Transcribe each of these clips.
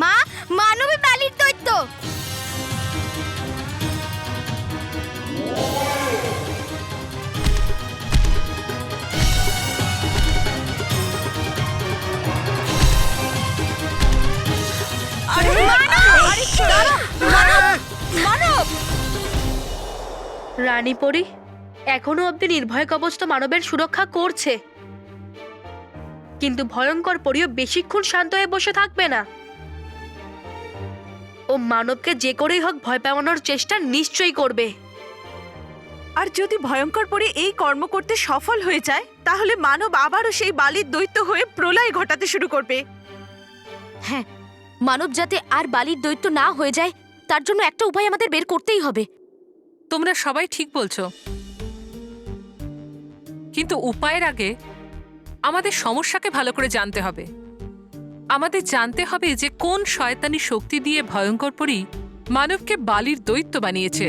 মা, মানবী বালির দৈত্য। রানী পরী এখনো অব্দি নির্ভয় কবচ তো মানবের সুরক্ষা করছে, কিন্তু ভয়ঙ্কর পরীও বেশিক্ষণ শান্ত হয়ে বসে থাকবে না। ও মানবকে যে করেই হোক ভয় পাওয়ানোর চেষ্টা নিশ্চয়ই করবে। আর যদি ভয়ঙ্কর পরী এই কর্ম করতে সফল হয়ে যায়, তাহলে মানব আবারও সেই বালির দৈত্য হয়ে প্রলয় ঘটাতে শুরু করবে। হ্যাঁ, মানব যাতে আর বালির দৈত্য না হয়ে যায় তার জন্য একটা উপায় আমাদের বের করতেই হবে। তোমরা সবাই ঠিক বলছো, কিন্তু উপায়ের আগে আমাদের সমস্যাকে ভালো করে জানতে হবে। আমাদের জানতে হবে যে কোন শয়তানি শক্তি দিয়ে ভয়ঙ্কর পরী মানবকে বালির দৈত্য বানিয়েছে।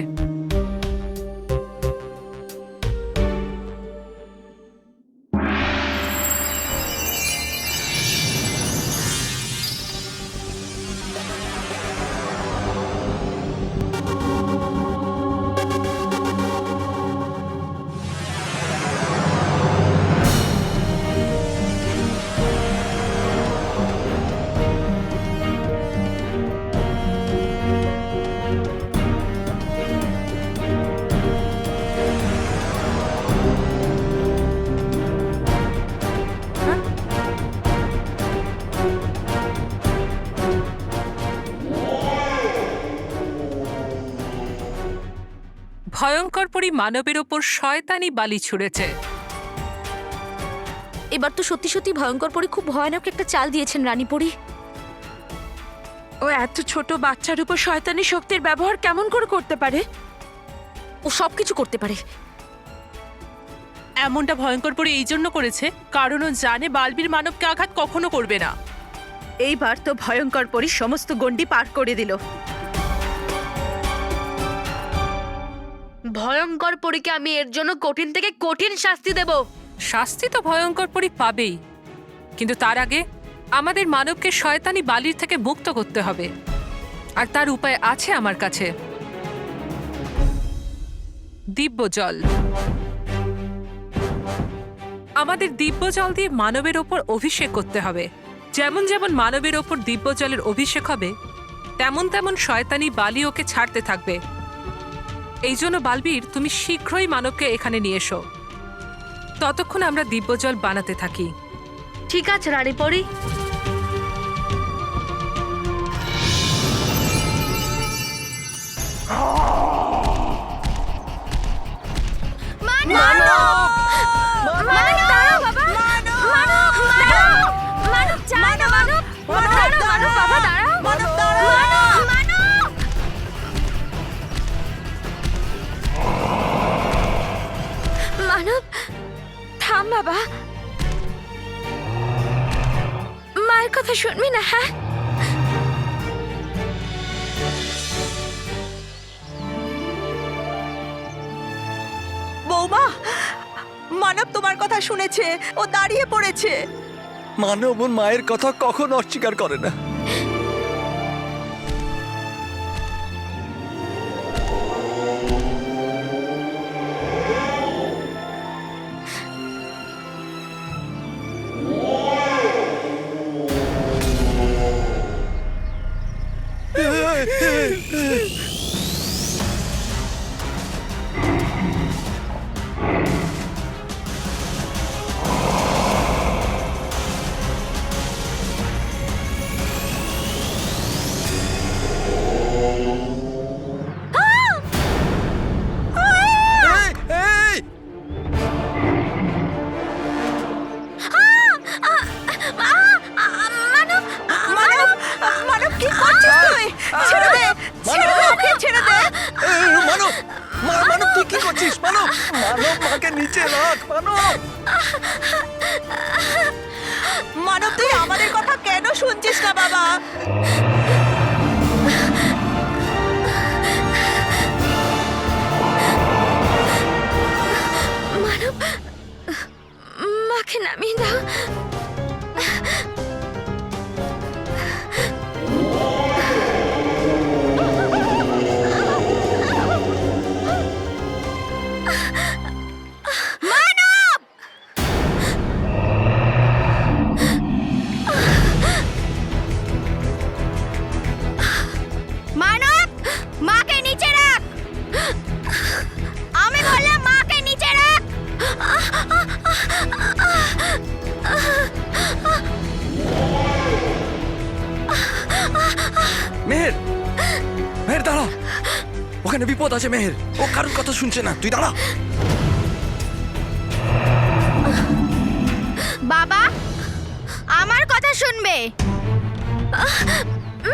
ভয়ঙ্কর পরী মানবের ওপর শয়তানি বালি ছুঁড়েছে। এবার তো সত্যি সত্যি ভয়ঙ্কর পরী খুব ভয়ানক একটা চাল দিয়েছেন রানী পরী। ও এত ছোট বাচ্চার উপর শয়তানি শক্তির ব্যবহার কেমন করে করতে পারে? ও সবকিছু করতে পারে। এমনটা ভয়ঙ্কর পরী এই জন্য করেছে কারণ ও জানে বালবীর মানবকে আঘাত কখনো করবে না। এইবার তো ভয়ঙ্কর পরী সমস্ত গণ্ডি পার করে দিল। ভয়ঙ্কর পরীকে আমি এর জন্য কঠিন থেকে কঠিন শাস্তি দেব। শাস্তি তো ভয়ঙ্কর পরী পাবেই, কিন্তু তার আগে আমাদের মানবকে শয়তানি বালির থেকে মুক্ত করতে হবে, আর তার উপায় আছে আমার কাছে। দিব্য জল। আমাদের দিব্য জল দিয়ে মানবের ওপর অভিষেক করতে হবে। যেমন যেমন মানবের ওপর দিব্য জলের অভিষেক হবে, তেমন তেমন শয়তানি বালি ওকে ছাড়তে থাকবে। এই জন্য বালবীর, তুমি শীঘ্রই মানবকে এখানে নিয়ে এসো। ততক্ষণ আমরা দিব্য জল বানাতে থাকি। ঠিক আছে রানী পরী। মানব, থাম বাবা, মায়ের কথা শুনবি না? হ্যাঁ, বৌমা, মানব তোমার কথা শুনেছে, ও দাঁড়িয়ে পড়েছে। মানব ওর মায়ের কথা কখনো অস্বীকার করে না। মানব, কি করছিস তুই? ছেড়ে দে, ছেড়ে দে ওকে, ছেড়ে দে। মানব, মানব তুই কি করছিস? মানব, মানব মাকে নিচে রাখ। মানব, মানব, তুই আমাদের কথা কেন শুনছিস না বাবা? মাকে নামিয়ে দাও। মানব, মাকে নিচে রাখ। আমি বললাম মাকে নিচে রাখ। মেহের, মেহের দাঁড়া, ওখানে বিপদ আছে মেহের, ও কারোর কথা শুনছে না, তুই দাঁড়া। বাবা, আমার কথা শুনবে।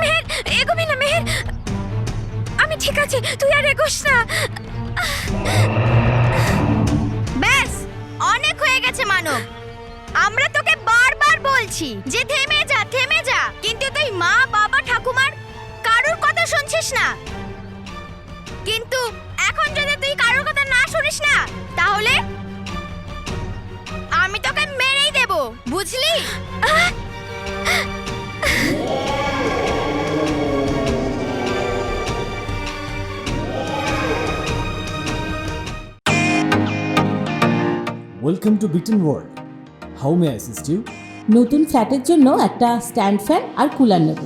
মেহের, এগোবি না মেহের। আমি ঠিক আছে, তুই আর এগোস না। ব্যাস, অনেক হয়ে গেছে মানব। আমরা তোকে বারবার বলছি যে থেমে যা, থেমে যা, কিন্তু তুই মা, বাবা, ঠাকুমার কারোর কথা শুনছিস না। কিন্তু এখন যদি তুই কারোর কথা না শুনিস না, তাহলে আমি তোকে মেরেই দেব, বুঝলি? ওয়েলকাম টু বিটেন world. How may assist you? নতুন ফ্ল্যাটের জন্য একটা স্ট্যান্ড ফ্যান আর কুলার নেব।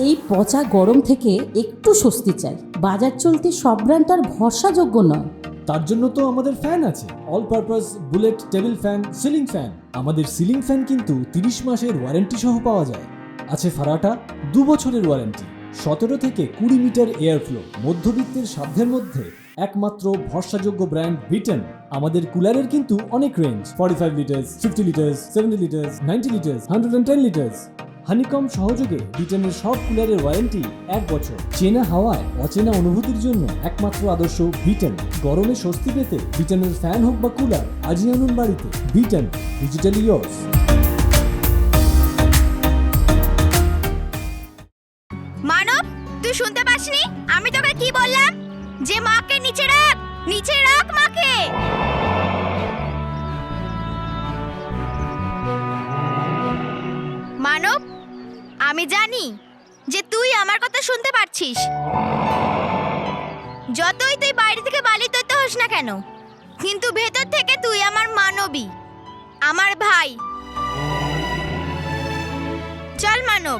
এই পচা গরম থেকে একটু স্বস্তি চাই। বাজার চলতে সব ব্র্যান্ড আর ভরসাযোগ্য নয়। তার জন্য তো আমাদের ফ্যান আছে, all purpose bullet table fan, ceiling fan. আমাদের সিলিং ফ্যান কিন্তু 30 মাসের ওয়ারেন্টি সহ পাওয়া যায়। আছে ফারাটা 2 বছরের ওয়ারেন্টি, 17 থেকে 20 মিটার এয়ার ফ্লো, মধ্যবিত্তের সাধ্যের মধ্যে একমাত্র ভরসাযোগ্য ব্র্যান্ড বিটেন। আমাদের কুলারের কিন্তু অনেক range, 45 litres, 50 litres, 70 litres, 90 litres, 110 litres. Honeycomb সহযোগে বিটেনের সব কুলারের ওয়ারেন্টি 1 বছর। চেনা হাওয়ায় অচেনা অনুভূতির জন্য একমাত্র আদর্শ বিটেন। গরমে স্বস্তি পেতে বিটেনের ফ্যান হোক বা কুলার, আজই আনুন বাড়িতে। Beaten, digitally yours. মানব, তুই শুনতে পাসনি? আমি তোকে কি বললাম? যে মাকে নিচে রাখ, নিচে রাখ মাকে। মানব, আমি জানি যে তুই আমার কথা শুনতে পারছিস। যতই তুই বাইরে থেকে বালি দৈত্য হোস না কেন, কিন্তু ভেতর থেকে তুই আমার মানবী, আমার ভাই। চল মানব,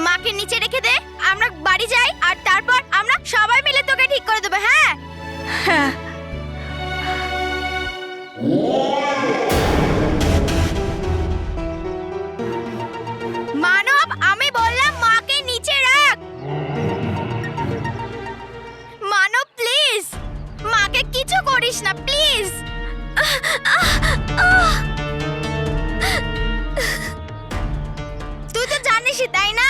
মাকে নিচে রেখে দে, আমরা বাড়ি যাই, আর তারপর আমরা সবাই মিলে তোকে ঠিক করে দেবো। হ্যাঁ হ্যাঁ, মানব, আমি বললাম মাকে নিচে রাখ। মানব প্লিজ, মাকে কিছু করিস না প্লিজ। তুই তো জানিসই তাই না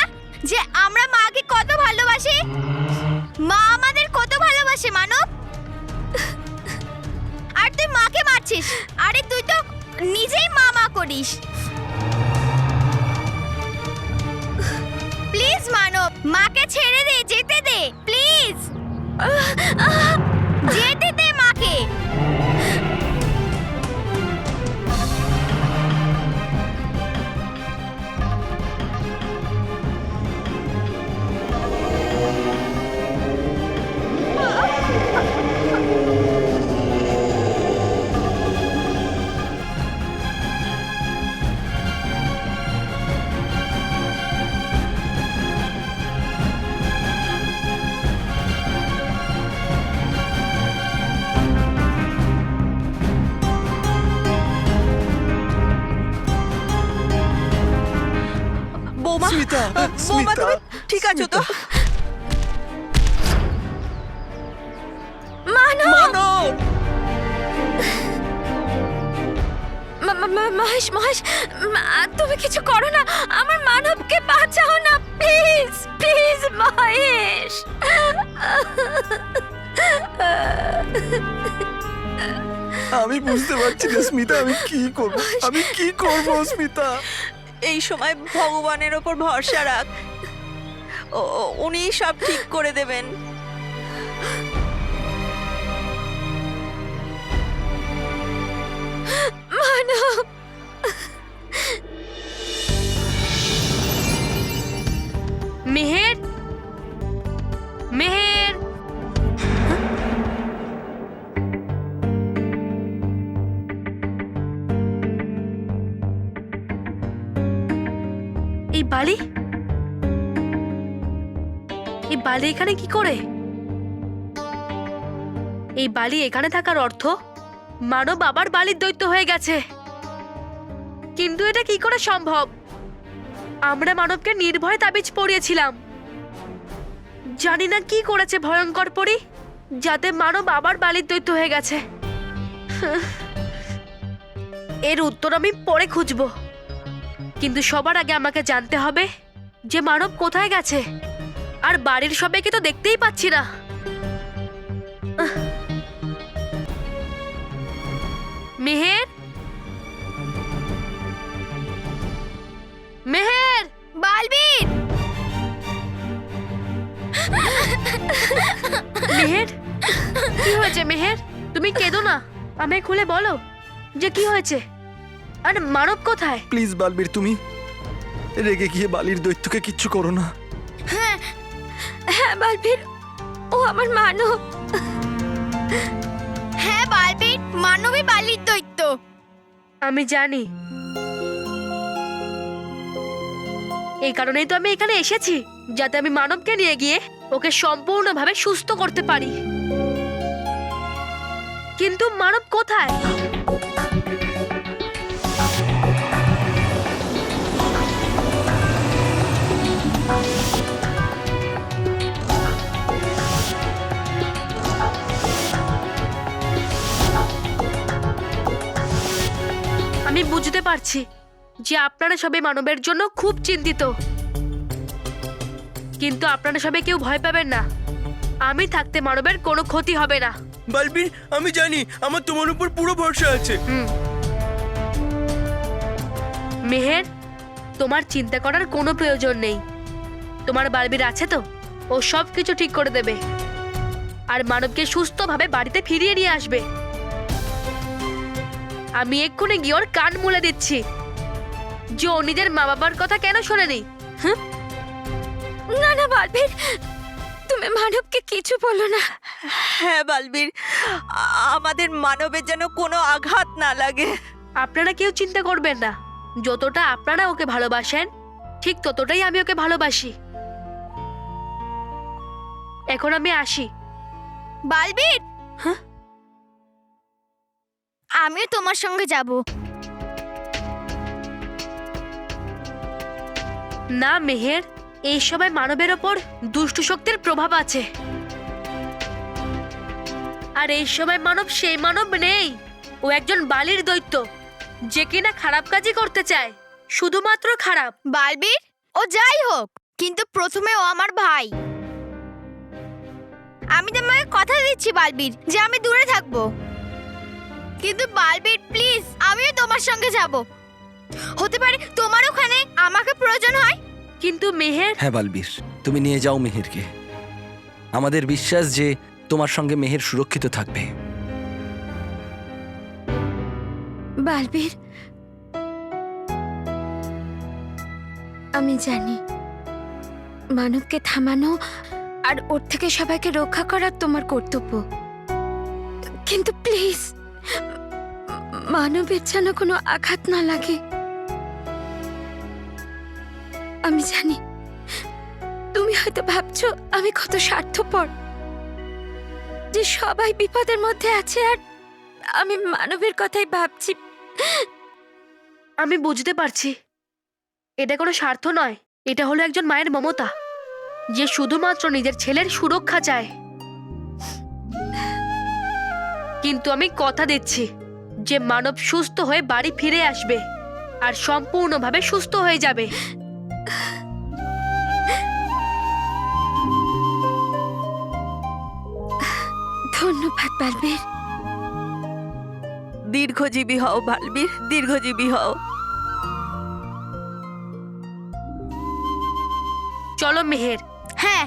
যে আমরা মাকে কত ভালোবাসি। মা আমাদের কত ভালোবাসে মানব। আর তুই মাকে মারছিস। আরে তুই তো নিজেই মা করিস। প্লিজ মানব, মাকে ছেড়ে দে, যেতে দে প্লিজ। যেতে দে মাকে। বৌমা, স্মিতা, বৌমা স্মিতা, তুমি ঠিক আছো তো? মানব, মানব! মহেশ, মহেশ, তুমি কিছু করো না, আমার মানবকে বাঁচাও না প্লিজ, প্লিজ মহেশ। আমি বুঝতে পারছি না স্মিতা, আমি কি করব, আমি কি করব স্মিতা? এই সময় ভগবানের ওপর ভরসা রাখ, উনি সব ঠিক করে দেবেন। মানব। মেহের, মেহের, এই বালি, এই বালি এখানে কি করে? এই বালি এখানে থাকার অর্থ মানব আবার বালির দৈত্য হয়ে গেছে। কিন্তু এটা কি করে সম্ভব? আমরা মানবকে নির্ভয় তাবিজ পরিয়েছিলাম। জানি না কি করেছে ভয়ঙ্কর পরী, যাতে মানব আবার বালির দৈত্য হয়ে গেছে। এর উত্তর আমি পরে খুঁজব, কিন্তু সবার আগে আমাকে জানতে হবে যে মানব কোথায় গেছে। আর বাড়ির সবাইকে তো দেখতেই পাচ্ছি না। মেহের, মেহের, বালবীর, মেহের, কি হয়েছে মেহের? তুমি কেঁদো না, আমায় খুলে বলো যে কি হয়েছে। আর মানব কোথায়? প্লিজ বালবীর, তুমি রেগে গিয়ে বালির দৈত্যকে কিচ্ছু করো না। হ্যাঁ বালবীর, ও আমার মানব। হ্যাঁ বালবীর, মানবই বালির দৈত্য। আমি জানি, এই কারণেই তো আমি এখানে এসেছি, যাতে আমি মানবকে নিয়ে গিয়ে ওকে সম্পূর্ণভাবে সুস্থ করতে পারি। কিন্তু মানব কোথায়? আমি বুঝতে পারছি যে আপনারা সবাই মানবের জন্য খুব চিন্তিত, কিন্তু আপনারা সবাই কেউ ভয় পাবেন না। আমি থাকতে মানবের কোনো ক্ষতি হবে না। বালবীর, আমি জানি, আমার তোমার উপর পুরো ভরসা আছে। মেহের, তোমার চিন্তা করার কোনো প্রয়োজন নেই। তোমার বালবীর আছে তো, ও সব কিছু ঠিক করে দেবে আর মানবকে সুস্থভাবে বাড়িতে ফিরিয়ে নিয়ে আসবে। আমি এক্ষুনি গিয়ে ওর কান মুলে দিচ্ছি যে ও নিজের মা বাবার কথা কেন শোনেনি। না না বালবীর, তুমি মানবকে কিছু বলো না। হ্যাঁ বালবীর, আমাদের মানবের যেন কোনো আঘাত না লাগে। আপনারা কেউ চিন্তা করবেন না, যতটা আপনারা ওকে ভালোবাসেন ঠিক ততটাই আমি ওকে ভালোবাসি। এখন আমি আসি। বালবীর, আমিও তোমার সঙ্গে যাব। না মেহের, এই সময় মানবের ওপর দুষ্ট শক্তির প্রভাব আছে। আর এই সময় মানব সেই মানব নেই, ও একজন বালির দৈত্য যে কিনা খারাপ কাজই করতে চায়, শুধুমাত্র খারাপ। বালবীর, ও যাই হোক, কিন্তু প্রথমে ও আমার ভাই। আমি তোমাকে কথা দিচ্ছি বালবীর যে আমি দূরে থাকবো, কিন্তু বালবীর প্লিজ, আমিও তোমার সঙ্গে যাব। হতে পারে তোমার ওখানে আমাকে প্রয়োজন হয়। কিন্তু মেহের, হ্যাঁ বালবীর, তুমি নিয়ে যাও মেহেরকে। আমাদের বিশ্বাস যে তোমার সঙ্গে মেহের সুরক্ষিত থাকবে। বালবীর, আমি জানি মানবকে থামানো আর ওর থেকে সবাইকে রক্ষা করার তোমার কর্তব্য, কিন্তু প্লিজ মানবের যেন কোনো আঘাত না লাগে। আমি জানি তুমি হয়তো ভাবছো আমি কত স্বার্থপর, যে সবাই বিপদের মধ্যে আছে আর আমি মানবের কথাই ভাবছি। আমি বুঝতে পারছি এটা কোনো স্বার্থ নয়, এটা হলো একজন মায়ের মমতা, যে শুধুমাত্র নিজের ছেলের সুরক্ষা চায়। কিন্তু আমি কথা দিচ্ছি যে মানব সুস্থ হয়ে বাড়ি ফিরে আসবে আর সম্পূর্ণভাবে সুস্থ হয়ে যাবে। ধন্যবাদ বালবীর। দীর্ঘজীবী হও বালবীর, দীর্ঘজীবী হও। চলো মেহের। হ্যাঁ,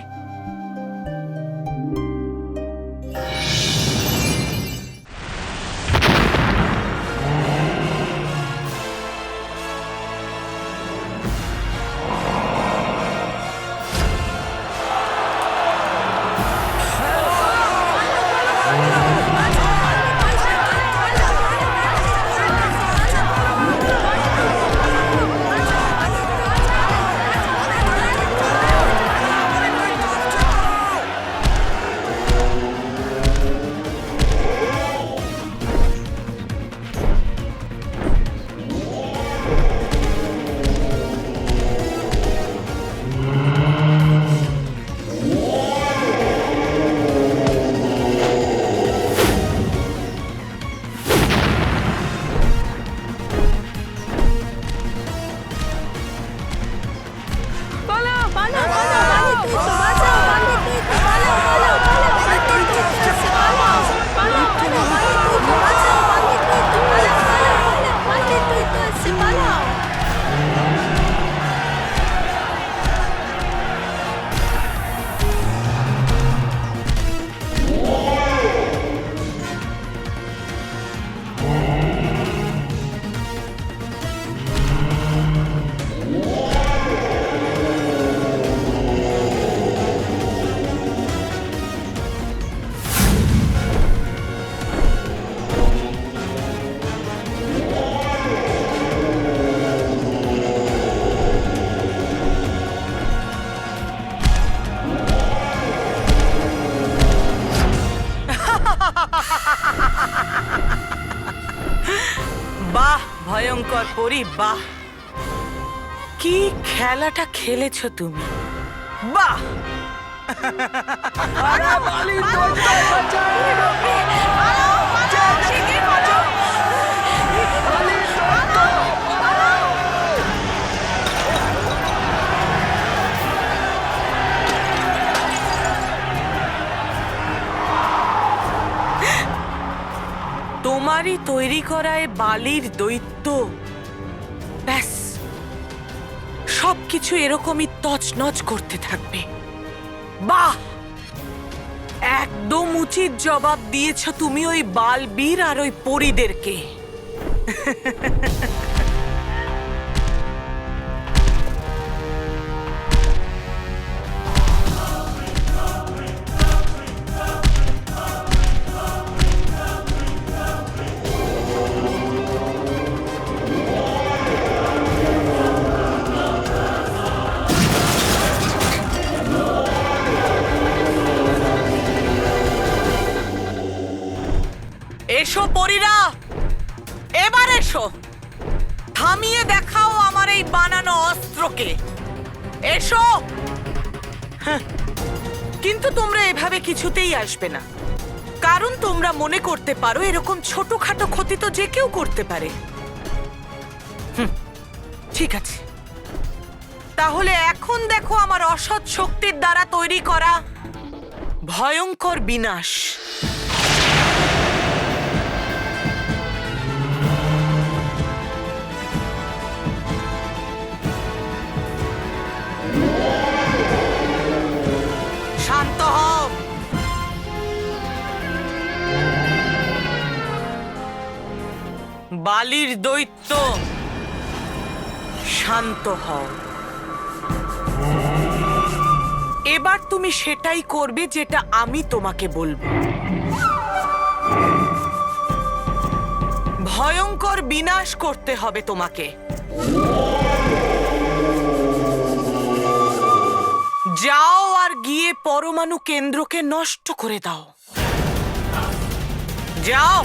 বাহ ভয়ঙ্কর পরি, বাহ! কি খেলাটা খেলেছো তুমি, বাহ! তোমারই তৈরি করা এ বালির দৈত্য ব্যাস সবকিছু এরকমই তছনছ করতে থাকবে। বাহ! একদম উচিত জবাব দিয়েছ তুমি ওই বালবীর আর ওই পরীদেরকে। এসো পরীরা, এবার এসো, থামিয়ে দেখাও আমার এই বানানো অস্ত্রকে। এসো। হ্যাঁ, কিন্তু তোমরা এভাবে কিছুতেই আসবে না, কারণ তোমরা মনে করতে পারো এরকম ছোটখাটো ক্ষতি তো যে কেউ করতে পারে। ঠিক আছে, তাহলে এখন দেখো আমার অসৎ শক্তির দ্বারা তৈরি করা ভয়ঙ্কর বিনাশ। শান্ত হও। বালির দৈত্য, শান্ত হও। এবার তুমি সেটাই করবে যেটা আমি তোমাকে বলবো। ভয়ঙ্কর বিনাশ করতে হবে তোমাকে। যাও আর গিয়ে পরমাণু কেন্দ্রকে নষ্ট করে দাও। যাও।